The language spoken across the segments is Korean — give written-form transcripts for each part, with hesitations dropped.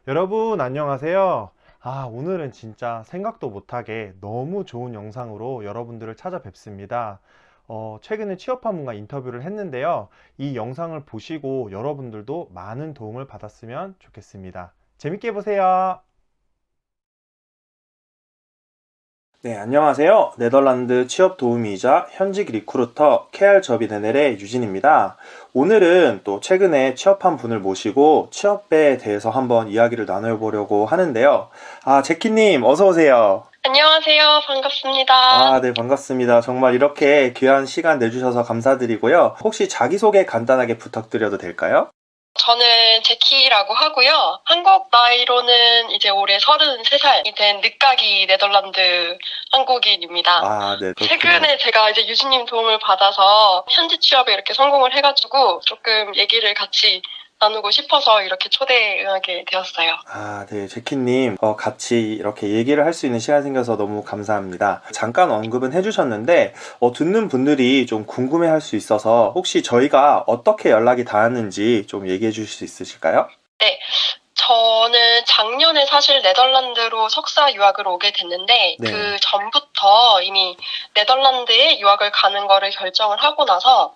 여러분 안녕하세요. 오늘은 진짜 생각도 못하게 너무 좋은 영상으로 여러분들을 찾아뵙습니다. 최근에 취업한 분과 인터뷰를 했는데요. 이 영상을 보시고 여러분들도 많은 도움을 받았으면 좋겠습니다. 재밌게 보세요. 네, 안녕하세요. 네덜란드 취업 도우미이자 현직 리크루터 KR저비네넬의 유진입니다. 오늘은 또 최근에 취업한 분을 모시고 취업에 대해서 한번 이야기를 나눠보려고 하는데요. 제키님, 어서오세요. 안녕하세요. 반갑습니다. 네, 반갑습니다. 정말 이렇게 귀한 시간 내주셔서 감사드리고요. 혹시 자기소개 간단하게 부탁드려도 될까요? 저는 제키라고 하고요. 한국 나이로는 이제 올해 33살이 된 늦가기 네덜란드 한국인입니다. 네, 그렇군요. 최근에 제가 이제 유진님 도움을 받아서 현지 취업에 이렇게 성공을 해가지고 조금 얘기를 같이 나누고 싶어서 이렇게 초대하게 되었어요. 네, 제키님, 같이 이렇게 얘기를 할 수 있는 시간 생겨서 너무 감사합니다. 잠깐 언급은 해주셨는데, 듣는 분들이 좀 궁금해 할 수 있어서, 혹시 저희가 어떻게 연락이 닿았는지 좀 얘기해 주실 수 있으실까요? 네. 저는 작년에 사실 네덜란드로 석사 유학을 오게 됐는데 네. 그 전부터 이미 네덜란드에 유학을 가는 거를 결정을 하고 나서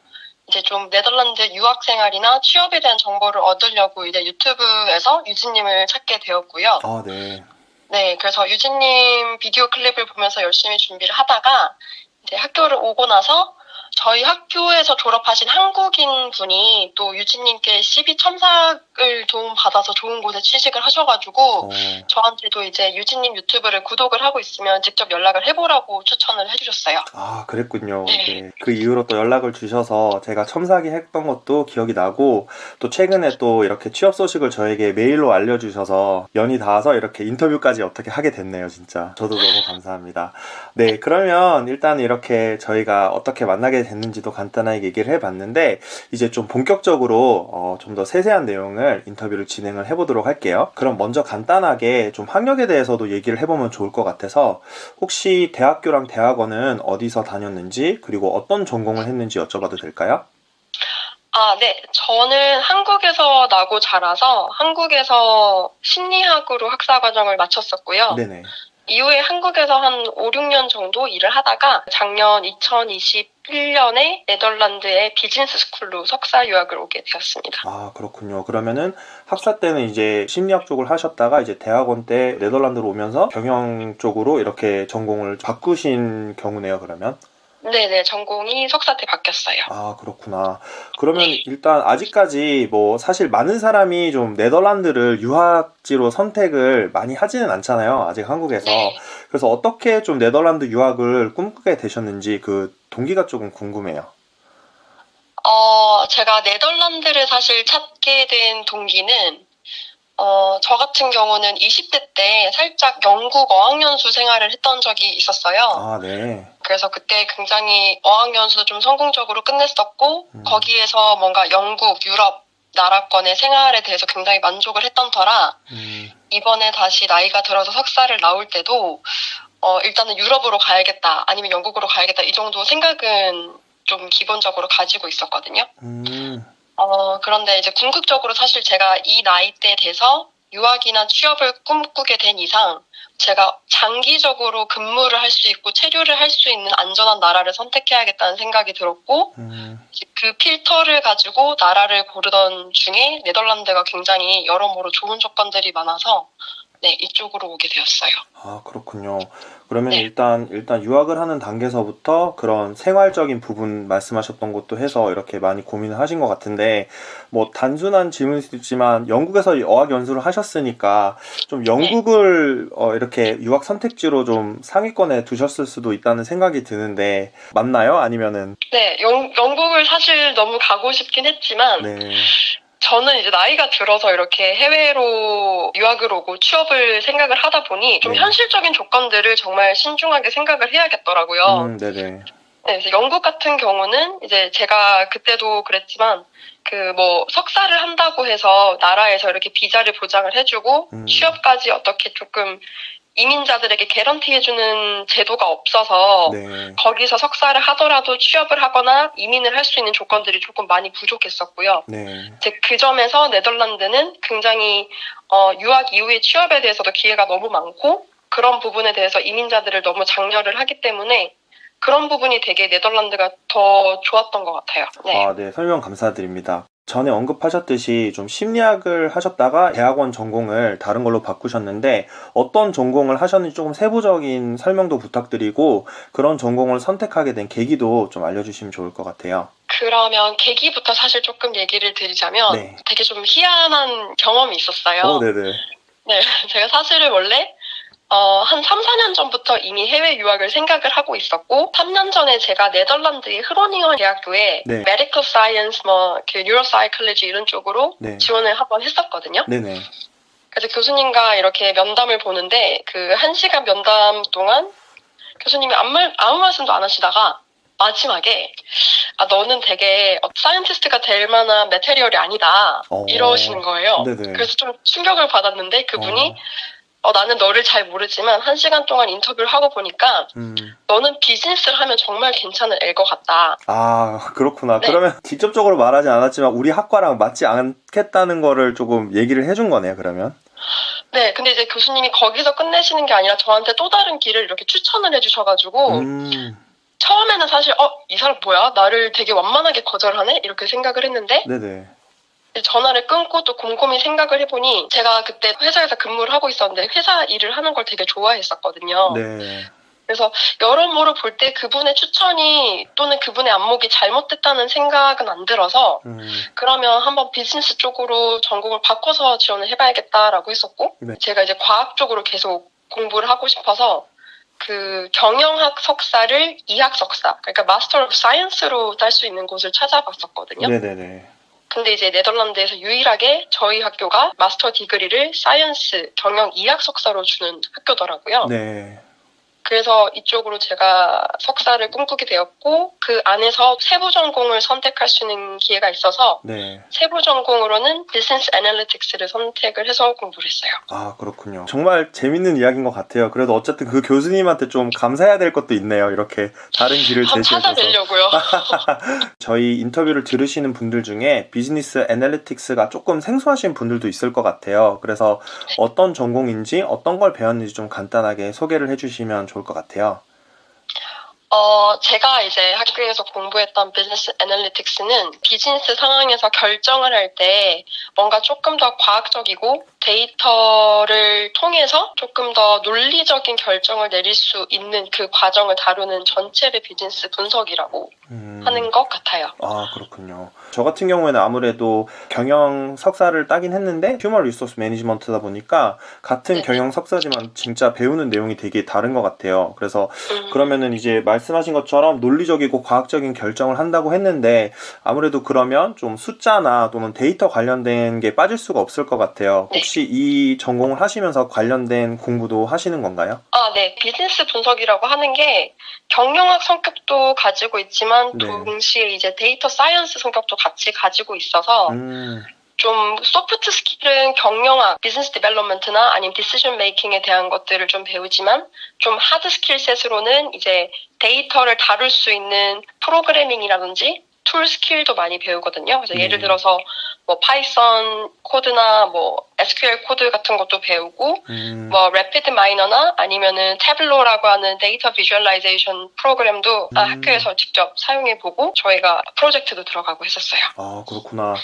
이제 좀 네덜란드 유학 생활이나 취업에 대한 정보를 얻으려고 이제 유튜브에서 유진님을 찾게 되었고요. 네. 네, 그래서 유진님 비디오 클립을 보면서 열심히 준비를 하다가 이제 학교를 오고 나서 저희 학교에서 졸업하신 한국인 분이 또 유진님께 CV 첨삭을 도움받아서 좋은 곳에 취직을 하셔가지고 저한테도 이제 유진님 유튜브를 구독을 하고 있으면 직접 연락을 해보라고 추천을 해주셨어요. 그랬군요. 네. 네. 그 이후로 또 연락을 주셔서 제가 첨삭이 했던 것도 기억이 나고, 또 최근에 또 이렇게 취업 소식을 저에게 메일로 알려주셔서 연이 닿아서 이렇게 인터뷰까지 어떻게 하게 됐네요, 진짜. 저도 너무 감사합니다. 네, 그러면 일단 이렇게 저희가 어떻게 만나게 됐는지도 간단하게 얘기를 해봤는데, 이제 좀 본격적으로 좀 더 세세한 내용을 인터뷰를 진행을 해보도록 할게요. 그럼 먼저 간단하게 좀 학력에 대해서도 얘기를 해보면 좋을 것 같아서, 혹시 대학교랑 대학원은 어디서 다녔는지, 그리고 어떤 전공을 했는지 여쭤봐도 될까요? 네. 저는 한국에서 나고 자라서 한국에서 심리학으로 학사 과정을 마쳤었고요. 네네. 이후에 한국에서 한 5, 6년 정도 일을 하다가 작년 2021년에 네덜란드의 비즈니스 스쿨로 석사 유학을 오게 되었습니다. 그렇군요. 그러면은 학사 때는 이제 심리학 쪽을 하셨다가 이제 대학원 때 네덜란드로 오면서 경영 쪽으로 이렇게 전공을 바꾸신 경우네요, 그러면? 네네, 전공이 석사 때 바뀌었어요. 그렇구나. 그러면 일단 아직까지 뭐 사실 많은 사람이 좀 네덜란드를 유학지로 선택을 많이 하지는 않잖아요. 아직 한국에서. 네. 그래서 어떻게 좀 네덜란드 유학을 꿈꾸게 되셨는지 그 동기가 조금 궁금해요. 제가 네덜란드를 사실 찾게 된 동기는 저 같은 경우는 20대 때 살짝 영국 어학연수 생활을 했던 적이 있었어요. 네. 그래서 그때 굉장히 어학연수도 좀 성공적으로 끝냈었고, 거기에서 뭔가 영국, 유럽 나라권의 생활에 대해서 굉장히 만족을 했던 터라, 이번에 다시 나이가 들어서 석사를 나올 때도, 일단은 유럽으로 가야겠다, 아니면 영국으로 가야겠다, 이 정도 생각은 좀 기본적으로 가지고 있었거든요. 그런데 이제 궁극적으로 사실 제가 이 나이대 돼서 유학이나 취업을 꿈꾸게 된 이상 제가 장기적으로 근무를 할 수 있고 체류를 할 수 있는 안전한 나라를 선택해야겠다는 생각이 들었고 그 필터를 가지고 나라를 고르던 중에 네덜란드가 굉장히 여러모로 좋은 조건들이 많아서 네, 이쪽으로 오게 되었어요. 그렇군요. 그러면 네. 일단 유학을 하는 단계에서부터 그런 생활적인 부분 말씀하셨던 것도 해서 이렇게 많이 고민을 하신 것 같은데, 뭐 단순한 질문일 수도 있지만 영국에서 어학연수를 하셨으니까 좀 영국을 이렇게 유학 선택지로 좀 상위권에 두셨을 수도 있다는 생각이 드는데 맞나요? 아니면은? 네, 영국을 사실 너무 가고 싶긴 했지만 네. 저는 이제 나이가 들어서 이렇게 해외로 유학을 오고 취업을 생각을 하다 보니 좀 현실적인 조건들을 정말 신중하게 생각을 해야겠더라고요. 네네. 네, 그래서 영국 같은 경우는 이제 제가 그때도 그랬지만 그 뭐 석사를 한다고 해서 나라에서 이렇게 비자를 보장을 해주고 취업까지 어떻게 조금 이민자들에게 개런티해주는 제도가 없어서 네. 거기서 석사를 하더라도 취업을 하거나 이민을 할 수 있는 조건들이 조금 많이 부족했었고요. 네. 이제 그 점에서 네덜란드는 굉장히 유학 이후의 취업에 대해서도 기회가 너무 많고 그런 부분에 대해서 이민자들을 너무 장려를 하기 때문에 그런 부분이 되게 네덜란드가 더 좋았던 것 같아요. 네. 아, 네. 설명 감사드립니다. 전에 언급하셨듯이 좀 심리학을 하셨다가 대학원 전공을 다른 걸로 바꾸셨는데 어떤 전공을 하셨는지 조금 세부적인 설명도 부탁드리고 그런 전공을 선택하게 된 계기도 좀 알려주시면 좋을 것 같아요. 그러면 계기부터 사실 조금 얘기를 드리자면 네. 되게 좀 희한한 경험이 있었어요. 네네. 네, 제가 사실은 원래 한 3, 4년 전부터 이미 해외 유학을 생각을 하고 있었고 3년 전에 제가 네덜란드의 흐로닝헌 대학교에 네. 메디컬 사이언스, 뉴로사이클로지 이런 쪽으로 네. 지원을 한번 했었거든요. 네네. 그래서 교수님과 이렇게 면담을 보는데 그 1시간 면담 동안 교수님이 아무 말씀도 안 하시다가 마지막에 너는 되게 사이언티스트가 될 만한 매테리얼이 아니다 이러시는 거예요. 네네. 그래서 좀 충격을 받았는데 그분이 나는 너를 잘 모르지만 1시간 동안 인터뷰를 하고 보니까 너는 비즈니스를 하면 정말 괜찮은 애일 것 같다. 아, 그렇구나. 네. 그러면 직접적으로 말하지 않았지만 우리 학과랑 맞지 않겠다는 거를 조금 얘기를 해준 거네요, 그러면. 네, 근데 이제 교수님이 거기서 끝내시는 게 아니라 저한테 또 다른 길을 이렇게 추천을 해주셔가지고 처음에는 사실 이 사람 뭐야? 나를 되게 완만하게 거절하네? 이렇게 생각을 했는데 네네. 전화를 끊고 또 곰곰이 생각을 해보니 제가 그때 회사에서 근무를 하고 있었는데 회사 일을 하는 걸 되게 좋아했었거든요. 네. 그래서 여러모로 볼 때 그분의 추천이 또는 그분의 안목이 잘못됐다는 생각은 안 들어서 그러면 한번 비즈니스 쪽으로 전공을 바꿔서 지원을 해봐야겠다라고 했었고 네. 제가 이제 과학 쪽으로 계속 공부를 하고 싶어서 그 경영학 석사를 이학 석사, 그러니까 마스터 오브 사이언스로 딸 수 있는 곳을 찾아봤었거든요. 네네네. 근데 이제 네덜란드에서 유일하게 저희 학교가 마스터 디그리를 사이언스 경영 이학 석사로 주는 학교더라고요. 네. 그래서 이쪽으로 제가 석사를 꿈꾸게 되었고 그 안에서 세부 전공을 선택할 수 있는 기회가 있어서 네. 세부 전공으로는 비즈니스 애널리틱스를 선택을 해서 공부를 했어요. 아, 그렇군요. 정말 재밌는 이야기인 것 같아요. 그래도 어쨌든 그 교수님한테 좀 감사해야 될 것도 있네요. 이렇게 다른 길을 한번 제시해줘서. 찾아뵈려고요. 저희 인터뷰를 들으시는 분들 중에 비즈니스 애널리틱스가 조금 생소하신 분들도 있을 것 같아요. 그래서 네. 어떤 전공인지 어떤 걸 배웠는지 좀 간단하게 소개를 해주시면 좋을 것 같아요. 제가 이제 학교에서 공부했던 비즈니스 애널리틱스는 비즈니스 상황에서 결정을 할 때 뭔가 조금 더 과학적이고 데이터를 통해서 조금 더 논리적인 결정을 내릴 수 있는 그 과정을 다루는 전체의 비즈니스 분석이라고 하는 것 같아요. 아, 그렇군요. 저 같은 경우에는 아무래도 경영 석사를 따긴 했는데 휴먼 리소스 매니지먼트다 보니까 같은 네네. 경영 석사지만 진짜 배우는 내용이 되게 다른 것 같아요. 그래서 그러면은 이제 말씀하신 것처럼 논리적이고 과학적인 결정을 한다고 했는데 아무래도 그러면 좀 숫자나 또는 데이터 관련된 게 빠질 수가 없을 것 같아요. 네. 혹시 이 전공을 하시면서 관련된 공부도 하시는 건가요? 네. 비즈니스 분석이라고 하는 게 경영학 성격도 가지고 있지만 네. 동시에 이제 데이터 사이언스 성격도 같이 가지고 있어서 좀 소프트 스킬은 경영학, 비즈니스 디벨롭먼트나 아니면 디시전 메이킹에 대한 것들을 좀 배우지만 좀 하드 스킬셋으로는 이제 데이터를 다룰 수 있는 프로그래밍이라든지 툴 스킬도 많이 배우거든요. 그래서 예를 들어서 뭐 파이썬 코드나 뭐 SQL 코드 같은 것도 배우고 뭐 래피드 마이너나 아니면은 태블로라고 하는 데이터 비주얼라이제이션 프로그램도 학교에서 직접 사용해보고 저희가 프로젝트도 들어가고 했었어요. 아, 그렇구나.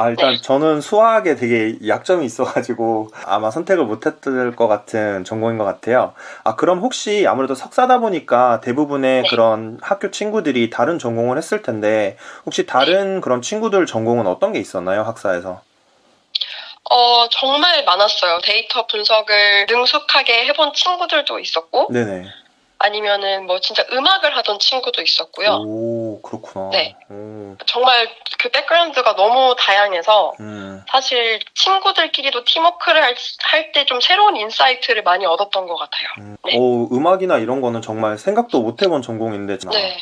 일단 저는 수학에 되게 약점이 있어가지고 아마 선택을 못했을 것 같은 전공인 것 같아요. 그럼 혹시 아무래도 석사다 보니까 대부분의 그런 학교 친구들이 다른 전공을 했을 텐데 혹시 다른 그런 친구들 전공은 어떤 게 있었나요, 학사에서? 정말 많았어요. 데이터 분석을 능숙하게 해본 친구들도 있었고, 네네. 아니면은 뭐 진짜 음악을 하던 친구도 있었고요. 오, 그렇구나. 네. 정말 그 백그라운드가 너무 다양해서 사실 친구들끼리도 팀워크를 할 때 좀 새로운 인사이트를 많이 얻었던 것 같아요. 네. 음악이나 이런 거는 정말 생각도 못 해본 전공인데 네.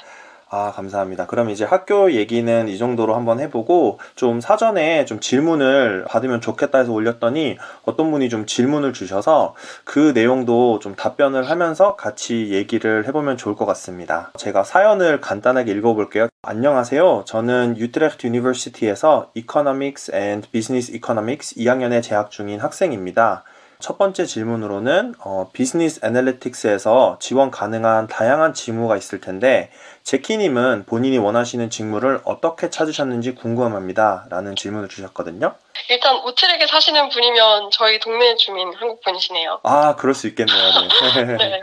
아, 감사합니다. 그럼 이제 학교 얘기는 이 정도로 한번 해보고, 좀 사전에 좀 질문을 받으면 좋겠다 해서 올렸더니, 어떤 분이 좀 질문을 주셔서 그 내용도 좀 답변을 하면서 같이 얘기를 해보면 좋을 것 같습니다. 제가 사연을 간단하게 읽어볼게요. 안녕하세요. 저는 유트레흐트 유니버시티에서 Economics and Business Economics 2학년에 재학 중인 학생입니다. 첫 번째 질문으로는 비즈니스 애널리틱스에서 지원 가능한 다양한 직무가 있을 텐데 제키님은 본인이 원하시는 직무를 어떻게 찾으셨는지 궁금합니다. 라는 질문을 주셨거든요. 일단 우트렉에 사시는 분이면 저희 동네 주민 한국 분이시네요. 아, 그럴 수 있겠네요. 네. 네.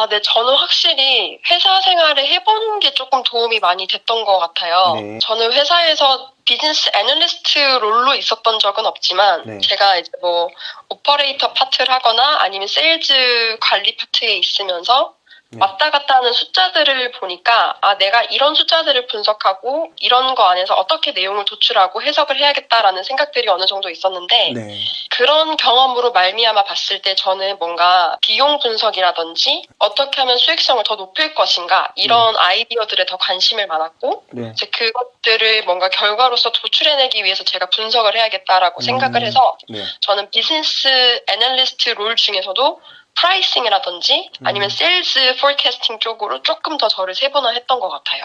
네, 저는 확실히 회사 생활을 해보는 게 조금 도움이 많이 됐던 것 같아요. 네. 저는 회사에서 비즈니스 애널리스트 롤로 있었던 적은 없지만 네. 제가 이제 뭐 오퍼레이터 파트를 하거나 아니면 세일즈 관리 파트에 있으면서 네. 왔다 갔다 하는 숫자들을 보니까 내가 이런 숫자들을 분석하고 이런 거 안에서 어떻게 내용을 도출하고 해석을 해야겠다라는 생각들이 어느 정도 있었는데 네. 그런 경험으로 말미암아 봤을 때 저는 뭔가 비용 분석이라든지 어떻게 하면 수익성을 더 높일 것인가 이런 아이디어들에 더 관심을 많았고 네. 이제 그것들을 뭔가 결과로서 도출해내기 위해서 제가 분석을 해야겠다라고 생각을 해서 네. 저는 비즈니스 애널리스트 롤 중에서도 프라이싱이라든지 아니면 세일즈 포캐스팅 쪽으로 조금 더 저를 세분화했던 것 같아요.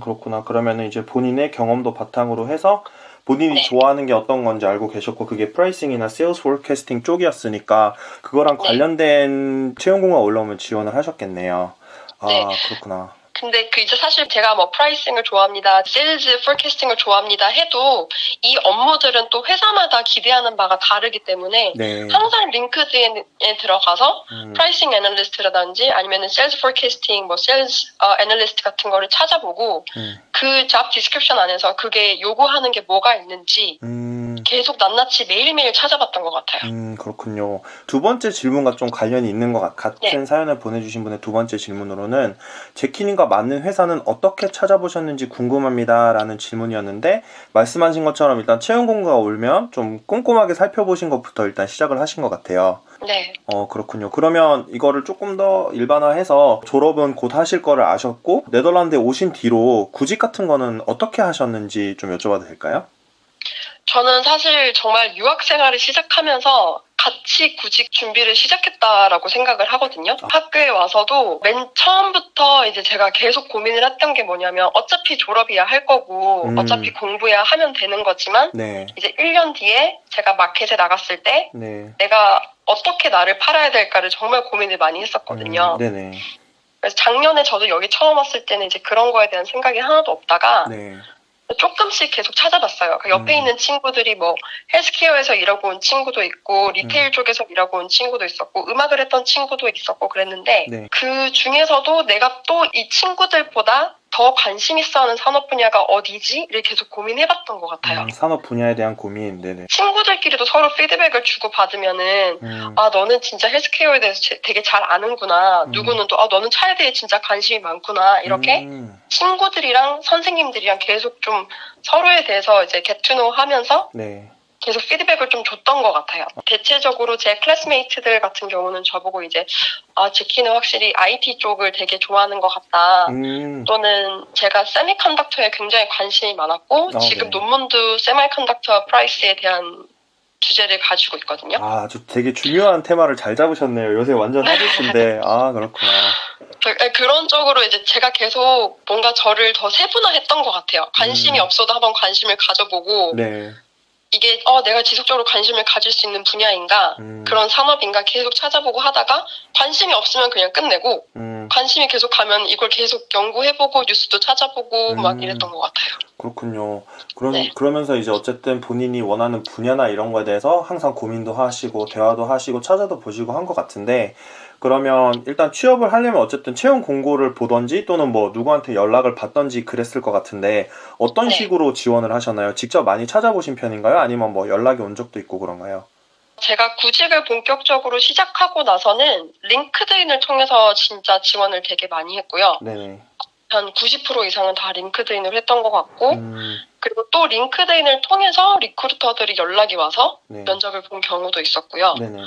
그렇구나. 그러면은 이제 본인의 경험도 바탕으로 해서 본인이 네. 좋아하는 게 어떤 건지 알고 계셨고 그게 프라이싱이나 세일즈 포캐스팅 쪽이었으니까 그거랑 네. 관련된 채용 공고가 올라오면 지원을 하셨겠네요. 아, 네. 그렇구나. 근데 이제 사실 제가 뭐 프라이싱을 좋아합니다, 세일즈 포캐스팅을 좋아합니다 해도 이 업무들은 또 회사마다 기대하는 바가 다르기 때문에 네. 항상 링크드인에 들어가서 프라이싱 애널리스트라든지 아니면 세일즈 포캐스팅, 뭐 세일즈 애널리스트 같은 거를 찾아보고 그 잡 디스크립션 안에서 그게 요구하는 게 뭐가 있는지 계속 낱낱이 매일매일 찾아봤던 것 같아요. 그렇군요. 두 번째 질문과 좀 관련이 있는 것 같은 네. 사연을 보내주신 분의 두 번째 질문으로는 제키님과 맞는 회사는 어떻게 찾아보셨는지 궁금합니다. 라는 질문이었는데 말씀하신 것처럼 일단 채용 공고가 오면 좀 꼼꼼하게 살펴보신 것부터 일단 시작을 하신 것 같아요. 네. 그렇군요. 그러면 이거를 조금 더 일반화해서 졸업은 곧 하실 거를 아셨고 네덜란드에 오신 뒤로 구직 같은 거는 어떻게 하셨는지 좀 여쭤봐도 될까요? 저는 사실 정말 유학 생활을 시작하면서 같이 구직 준비를 시작했다라고 생각을 하거든요. 학교에 와서도 맨 처음부터 이제 제가 계속 고민을 했던 게 뭐냐면 어차피 졸업이야 할 거고 어차피 공부야 하면 되는 거지만 네. 이제 1년 뒤에 제가 마켓에 나갔을 때 네. 내가 어떻게 나를 팔아야 될까를 정말 고민을 많이 했었거든요. 네네. 그래서 작년에 저도 여기 처음 왔을 때는 이제 그런 거에 대한 생각이 하나도 없다가 네. 조금씩 계속 찾아봤어요. 그 옆에 있는 친구들이 뭐 헬스케어에서 일하고 온 친구도 있고 리테일 쪽에서 일하고 온 친구도 있었고 음악을 했던 친구도 있었고 그랬는데 네. 그 중에서도 내가 또 이 친구들보다 더 관심 있어 하는 산업 분야가 어디지?를 계속 고민해봤던 것 같아요. 산업 분야에 대한 고민. 네네. 친구들끼리도 서로 피드백을 주고 받으면은 너는 진짜 헬스케어에 대해서 되게 잘 아는구나. 누구는 또 너는 차에 대해 진짜 관심이 많구나. 이렇게 친구들이랑 선생님들이랑 계속 좀 서로에 대해서 이제 겟투노 하면서 네. 계속 피드백을 좀 줬던 것 같아요. 대체적으로 제 클래스메이트들 같은 경우는 저보고 이제 제키는 확실히 IT 쪽을 되게 좋아하는 것 같다. 또는 제가 세미컨덕터에 굉장히 관심이 많았고 지금 네. 논문도 세미컨덕터 프라이스에 대한 주제를 가지고 있거든요. 아주 되게 중요한 테마를 잘 잡으셨네요. 요새 완전 핫이신데. 그렇구나. 그런 쪽으로 이제 제가 계속 뭔가 저를 더 세분화했던 것 같아요. 관심이 없어도 한번 관심을 가져보고 네. 이게 내가 지속적으로 관심을 가질 수 있는 분야인가 그런 산업인가 계속 찾아보고 하다가 관심이 없으면 그냥 끝내고 관심이 계속 가면 이걸 계속 연구해보고 뉴스도 찾아보고 막 이랬던 것 같아요. 그렇군요. 네. 그러면서 이제 어쨌든 본인이 원하는 분야나 이런 거에 대해서 항상 고민도 하시고 대화도 하시고 찾아도 보시고 한 것 같은데 그러면 일단 취업을 하려면 어쨌든 채용 공고를 보던지 또는 뭐 누구한테 연락을 받던지 그랬을 것 같은데 어떤 네. 식으로 지원을 하셨나요? 직접 많이 찾아보신 편인가요? 아니면 뭐 연락이 온 적도 있고 그런가요? 제가 구직을 본격적으로 시작하고 나서는 링크드인을 통해서 진짜 지원을 되게 많이 했고요. 네네. 한 90% 이상은 다 링크드인으로 했던 것 같고 그리고 또 링크드인을 통해서 리크루터들이 연락이 와서 네. 면접을 본 경우도 있었고요. 네네네.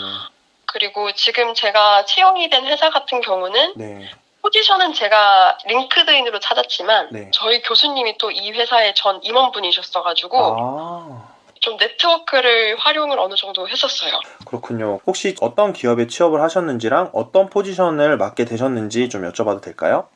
그리고 지금 제가 채용이 된 회사 같은 경우는 네. 포지션은 제가 링크드인으로 찾았지만 네. 저희 교수님이 또 이 회사의 전 임원분이셨어가지고 아, 좀 네트워크를 활용을 어느 정도 했었어요. 그렇군요. 혹시 어떤 기업에 취업을 하셨는지랑 어떤 포지션을 맡게 되셨는지 좀 여쭤봐도 될까요?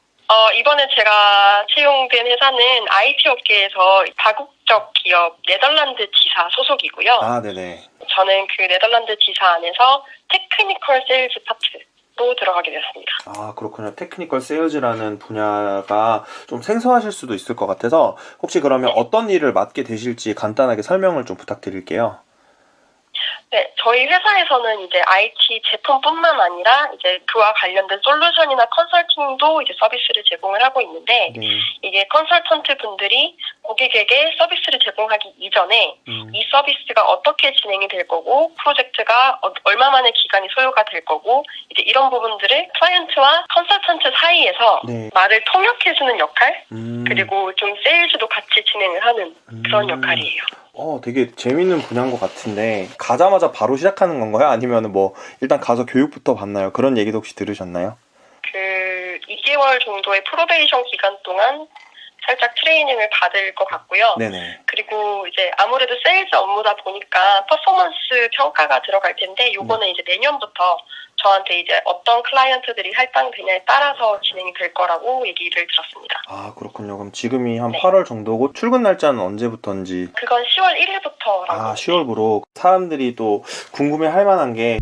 이번에 제가 채용된 회사는 IT 업계에서 다국적 기업 네덜란드 지사 소속이고요. 아, 네네. 저는 그 네덜란드 지사 안에서 테크니컬 세일즈 파트로 들어가게 되었습니다. 아, 그렇군요. 테크니컬 세일즈라는 분야가 좀 생소하실 수도 있을 것 같아서 혹시 그러면 어떤 일을 맡게 되실지 간단하게 설명을 좀 부탁드릴게요. 네, 저희 회사에서는 이제 IT 제품뿐만 아니라 이제 그와 관련된 솔루션이나 컨설팅도 이제 서비스를 제공을 하고 있는데 네. 이게 컨설턴트 분들이 고객에게 서비스를 제공하기 이전에 이 서비스가 어떻게 진행이 될 거고 프로젝트가 얼마만의 기간이 소요가 될 거고 이제 이런 부분들을 클라이언트와 컨설턴트 사이에서 네. 말을 통역해주는 역할 그리고 음, 좀 세일즈도 같이 진행을 하는 그런 역할이에요. 되게 재밌는 분야인 것 같은데 가자마자 바로 시작하는 건가요? 아니면 뭐 일단 가서 교육부터 받나요? 그런 얘기도 혹시 들으셨나요? 그 2개월 정도의 프로베이션 기간 동안 살짝 트레이닝을 받을 것 같고요. 네네. 그리고 이제 아무래도 세일즈 업무다 보니까 퍼포먼스 평가가 들어갈 텐데 요거는 이제 내년부터 저한테 이제 어떤 클라이언트들이 할당되냐에 따라서 진행이 될 거라고 얘기를 들었습니다. 아, 그렇군요. 그럼 지금이 한 네. 8월 정도고 출근 날짜는 언제부터인지. 그건 10월 1일부터라고. 아, 10월부로 사람들이 또 궁금해 할 만한 게